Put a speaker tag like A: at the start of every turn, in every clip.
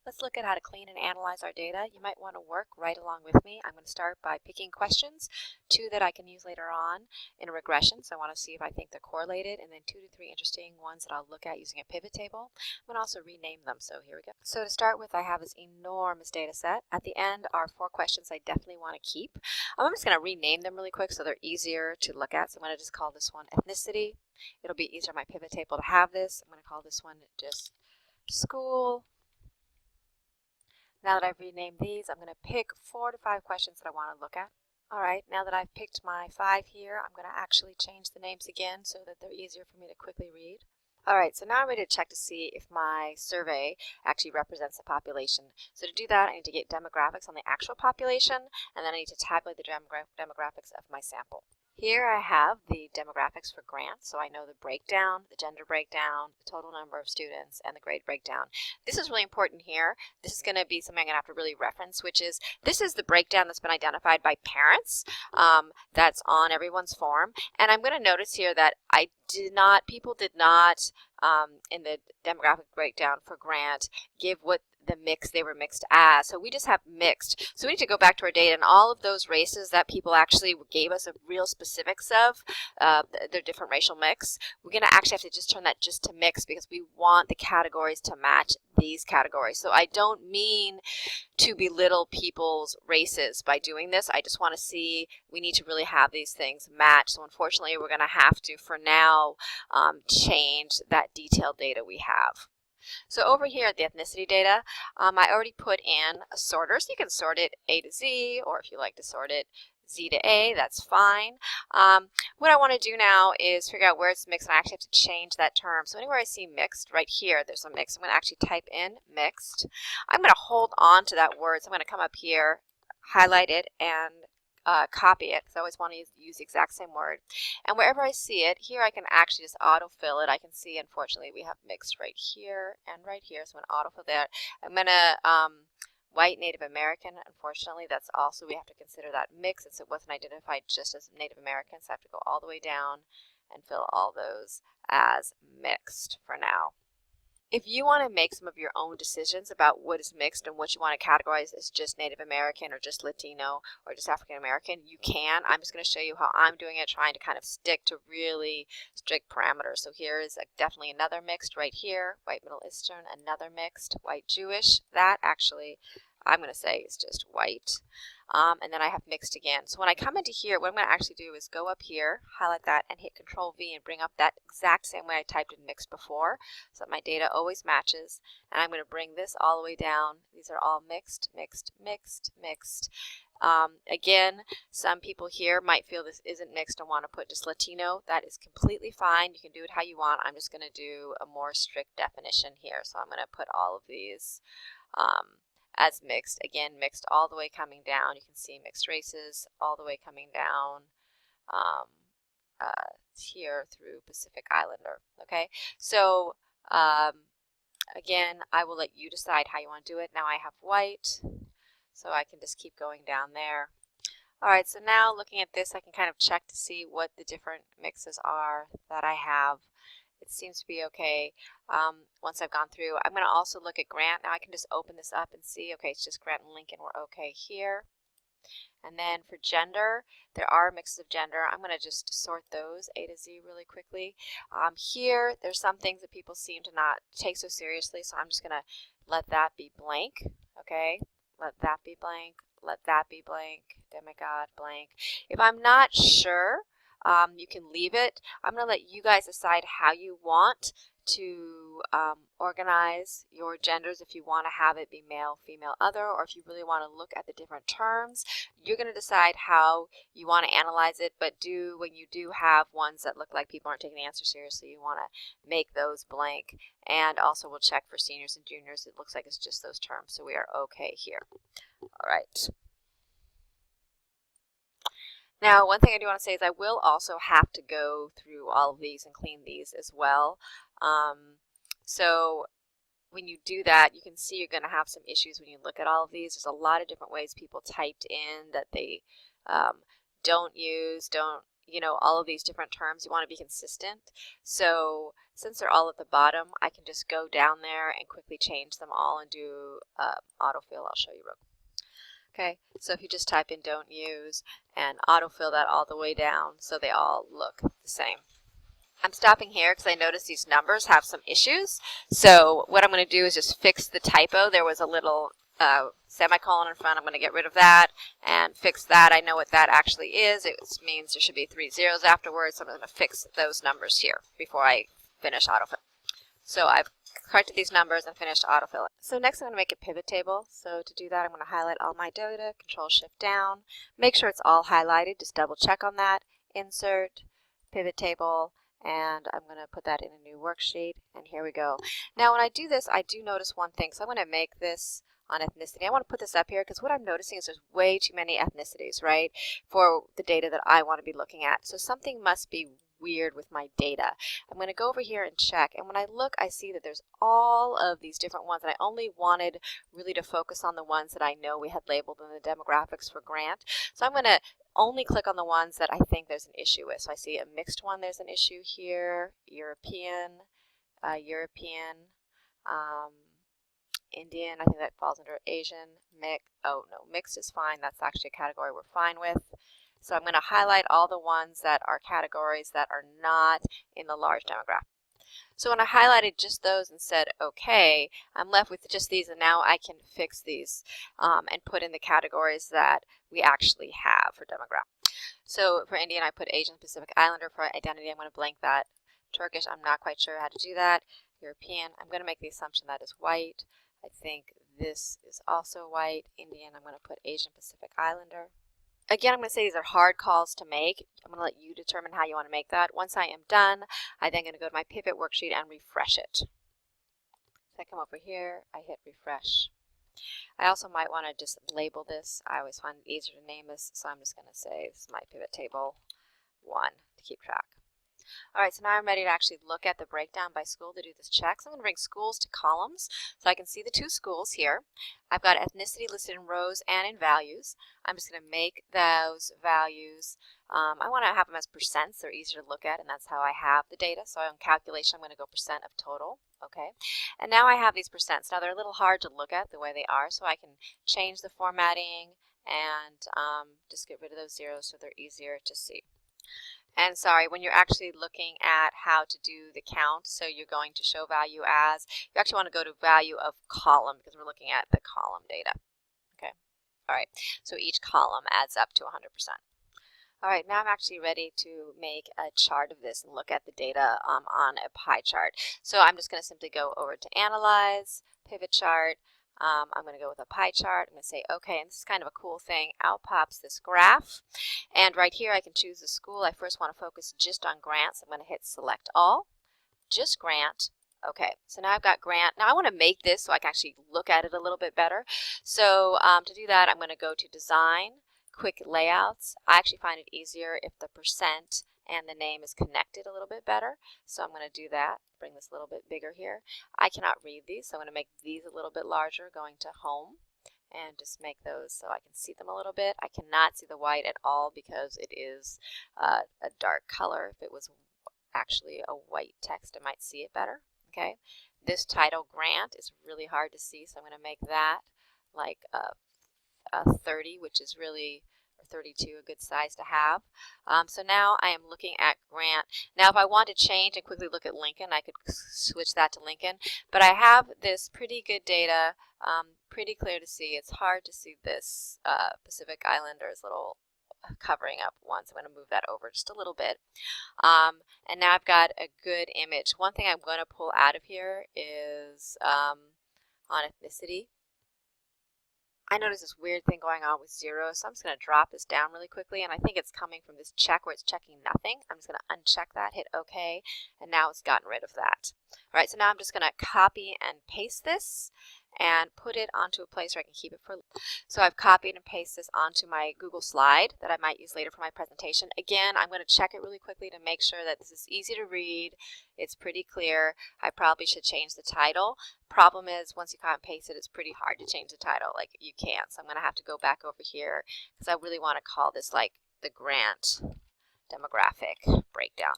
A: Let's look at how to clean and analyze our data. You might want to work right along with me. I'm going to start by picking questions, 2 that I can use later on in a regression. So I want to see if I think they're correlated, and then 2 to 3 interesting ones that I'll look at using a pivot table. I'm going to also rename them. So here we go. So to start with, I have this enormous data set. At the end are 4 questions I definitely want to keep. I'm just going to rename them really quick so they're easier to look at. So I'm going to just call this one ethnicity. It'll be easier on my pivot table to have this. I'm going to call this one just school. Now that I've renamed these, I'm going to pick 4 to 5 questions that I want to look at. Alright, now that I've picked my 5 here, I'm going to actually change the names again so that they're easier for me to quickly read. Alright, so now I'm ready to check to see if my survey actually represents the population. So to do that, I need to get demographics on the actual population, and then I need to tabulate the demographics of my sample. Here I have the demographics for grants, so I know the breakdown, the gender breakdown, the total number of students, and the grade breakdown. This is really important here. This is going to be something I'm going to have to really reference, which is this is the breakdown that's been identified by parents. That's on everyone's form. And I'm going to notice here that people did not, in the demographic breakdown for grant, give what the mix they were mixed as. So we just have mixed. So we need to go back to our data, and all of those races that people actually gave us a real specifics of, their different racial mix, we're going to actually have to just turn that just to mix because we want the categories to match these categories. So I don't mean to belittle people's races by doing this. I just want to see we need to really have these things match. So unfortunately, we're going to have to, for now, change that detailed data we have. So over here at the ethnicity data, I already put in a sorter, so you can sort it A to Z, or if you like to sort it Z to A, that's fine. What I want to do now is figure out where it's mixed, and I actually have to change that term. So anywhere I see mixed, right here, there's a mix. I'm going to actually type in mixed. I'm going to hold on to that word, so I'm going to come up here, highlight it, and copy it, because I always want to use the exact same word. And wherever I see it, here I can actually just autofill it. I can see, unfortunately, we have mixed right here and right here, so I'm going to autofill that. I'm going to white Native American, unfortunately, that's also, we have to consider that mix since it wasn't identified just as Native American, so I have to go all the way down and fill all those as mixed for now. If you want to make some of your own decisions about what is mixed and what you want to categorize as just Native American or just Latino or just African American, you can. I'm just going to show you how I'm doing it, trying to kind of stick to really strict parameters. So here is definitely another mixed right here, white Middle Eastern, another mixed, white Jewish. That actually, I'm going to say is just white. And then I have mixed again. So when I come into here, what I'm going to actually do is go up here, highlight that, and hit Control V and bring up that exact same way I typed in mixed before, so that my data always matches. And I'm going to bring this all the way down. These are all mixed, mixed, mixed, mixed. Again, some people here might feel this isn't mixed and want to put just Latino. That is completely fine. You can do it how you want. I'm just going to do a more strict definition here. So I'm going to put all of these as mixed. Again, mixed all the way coming down. You can see mixed races all the way coming down here through Pacific Islander. Okay, so again, I will let you decide how you want to do it. Now I have white, so I can just keep going down there. Alright, so now looking at this, I can kind of check to see what the different mixes are that I have. It seems to be okay once I've gone through. I'm going to also look at grant. Now I can just open this up and see, okay, it's just grant and Lincoln. We're okay here. And then for gender, there are mixes of gender. I'm going to just sort those A to Z really quickly. Here, there's some things that people seem to not take so seriously, so I'm just going to let that be blank. Okay, let that be blank. Let that be blank. Demigod blank. If I'm not sure, you can leave it. I'm going to let you guys decide how you want to organize your genders, if you want to have it be male, female, other, or if you really want to look at the different terms. You're going to decide how you want to analyze it, but when you do have ones that look like people aren't taking the answer seriously, you want to make those blank. And also we'll check for seniors and juniors. It looks like it's just those terms, so we are okay here. All right. Now, one thing I do want to say is I will also have to go through all of these and clean these as well. So when you do that, you can see you're going to have some issues when you look at all of these. There's a lot of different ways people typed in that they don't use, don't you know, all of these different terms. You want to be consistent. So since they're all at the bottom, I can just go down there and quickly change them all and do autofill. I'll show you real quick. Okay, so if you just type in don't use and autofill that all the way down so they all look the same. I'm stopping here because I noticed these numbers have some issues. So what I'm going to do is just fix the typo. There was a little semicolon in front. I'm going to get rid of that and fix that. I know what that actually is. It means there should be 3 zeros afterwards. So I'm going to fix those numbers here before I finish autofill. So I've corrected these numbers and finished autofill. So next I'm going to make a pivot table. So to do that, I'm going to highlight all my data, Control-Shift down, make sure it's all highlighted, just double check on that, insert, pivot table, and I'm going to put that in a new worksheet, and here we go. Now when I do this, I do notice one thing. So I'm going to make this on ethnicity. I want to put this up here because what I'm noticing is there's way too many ethnicities, right, for the data that I want to be looking at. So something must be weird with my data. I'm going to go over here and check, and when I look, I see that there's all of these different ones, and I only wanted really to focus on the ones that I know we had labeled in the demographics for grant. So I'm going to only click on the ones that I think there's an issue with. So I see a mixed one, there's an issue here, European, Indian, I think that falls under Asian, mixed is fine, that's actually a category we're fine with. So I'm going to highlight all the ones that are categories that are not in the large demographic. So when I highlighted just those and said OK, I'm left with just these, and now I can fix these and put in the categories that we actually have for demographic. So for Indian, I put Asian Pacific Islander. For identity, I'm going to blank that. Turkish, I'm not quite sure how to do that. European, I'm going to make the assumption that is white. I think this is also white. Indian, I'm going to put Asian Pacific Islander. Again, I'm going to say these are hard calls to make. I'm going to let you determine how you want to make that. Once I am done, I'm then going to go to my pivot worksheet and refresh it. So I come over here, I hit refresh. I also might want to just label this. I always find it easier to name this, so I'm just going to say this is my pivot table 1 to keep track. Alright, so now I'm ready to actually look at the breakdown by school to do this check. So I'm going to bring schools to columns so I can see the 2 schools here. I've got ethnicity listed in rows and in values. I'm just going to make those values, I want to have them as percents. They're easier to look at, and that's how I have the data. So on calculation, I'm going to go percent of total. Okay, and now I have these percents. Now they're a little hard to look at the way they are, so I can change the formatting and just get rid of those zeros so they're easier to see. And sorry, when you're actually looking at how to do the count, so you're going to show value as, you actually want to go to value of column because we're looking at the column data. Okay, all right, so each column adds up to 100%. All right, now I'm actually ready to make a chart of this and look at the data on a pie chart. So I'm just going to simply go over to Analyze, Pivot Chart. I'm going to go with a pie chart. I'm going to say OK, and this is kind of a cool thing. Out pops this graph, and right here I can choose the school. I first want to focus just on grants. I'm going to hit Select All, just grant. Okay, so now I've got grant. Now I want to make this so I can actually look at it a little bit better. So to do that, I'm going to go to Design, Quick Layouts. I actually find it easier if the percent and the name is connected a little bit better. So I'm going to do that, bring this a little bit bigger here. I cannot read these, so I'm going to make these a little bit larger, going to Home, and just make those so I can see them a little bit. I cannot see the white at all because it is a dark color. If it was actually a white text, I might see it better. Okay, this title grant is really hard to see, so I'm going to make that like a 30, which is really, or 32, a good size to have. So now I am looking at grant. Now if I want to change and quickly look at Lincoln, I could switch that to Lincoln. But I have this pretty good data, pretty clear to see. It's hard to see this Pacific Islanders little covering up one, so I'm going to move that over just a little bit. And now I've got a good image. One thing I'm going to pull out of here is on ethnicity. I notice this weird thing going on with zeros, so I'm just going to drop this down really quickly, and I think it's coming from this check where it's checking nothing. I'm just going to uncheck that, hit OK, and now it's gotten rid of that. All right, so now I'm just going to copy and paste this and put it onto a place where I can keep it for. So I've copied and pasted this onto my Google slide that I might use later for my presentation. Again, I'm going to check it really quickly to make sure that this is easy to read. It's pretty clear. I probably should change the title. Problem is, once you copy and paste it, it's pretty hard to change the title. Like, you can't. So I'm going to have to go back over here because I really want to call this like the grant demographic breakdown.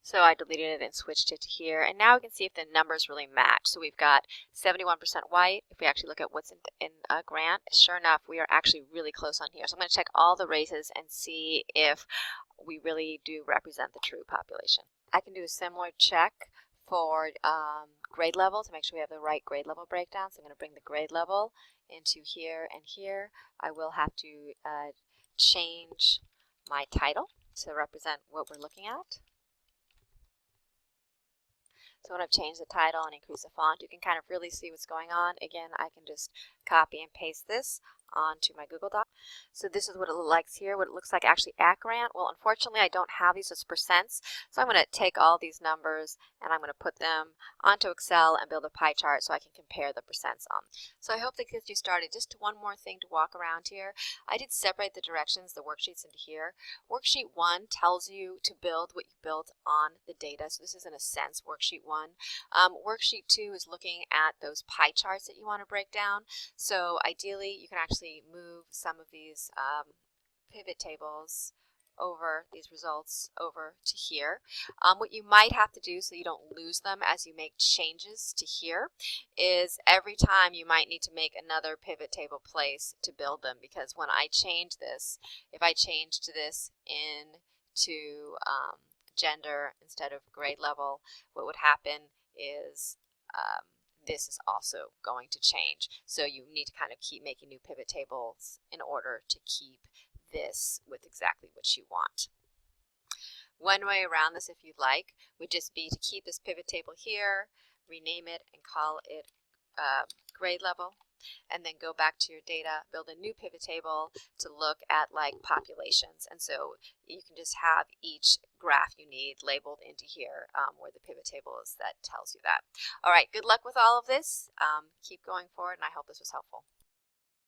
A: So I deleted it and switched it to here. And now we can see if the numbers really match. So we've got 71% white. If we actually look at what's in Grant, sure enough, we are actually really close on here. So I'm going to check all the races and see if we really do represent the true population. I can do a similar check for grade level to make sure we have the right grade level breakdown. So I'm going to bring the grade level into here and here. I will have to change my title to represent what we're looking at. So when I've changed the title and increased the font, you can kind of really see what's going on. Again, I can just copy and paste this onto my Google Doc. So this is what it looks like here, what it looks like actually at Grant. Well, unfortunately, I don't have these as percents, so I'm going to take all these numbers and I'm going to put them onto Excel and build a pie chart so I can compare the percents on. So I hope that gets you started. Just one more thing to walk around here. I did separate the directions, the worksheets into here. Worksheet 1 tells you to build what you built on the data. So this is in a sense worksheet 1. Worksheet 2 is looking at those pie charts that you want to break down. So ideally you can actually move some of these pivot tables over, these results over to here. What you might have to do so you don't lose them as you make changes to here is every time you might need to make another pivot table place to build them, because when I change this, if I changed this into gender instead of grade level, what would happen is this is also going to change. So you need to kind of keep making new pivot tables in order to keep this with exactly what you want. One way around this, if you'd like, would just be to keep this pivot table here, rename it and call it grade level, and then go back to your data, build a new pivot table to look at like populations. And so you can just have each graph you need labeled into here where the pivot table is that tells you that. All right, good luck with all of this. Keep going forward, and I hope this was helpful.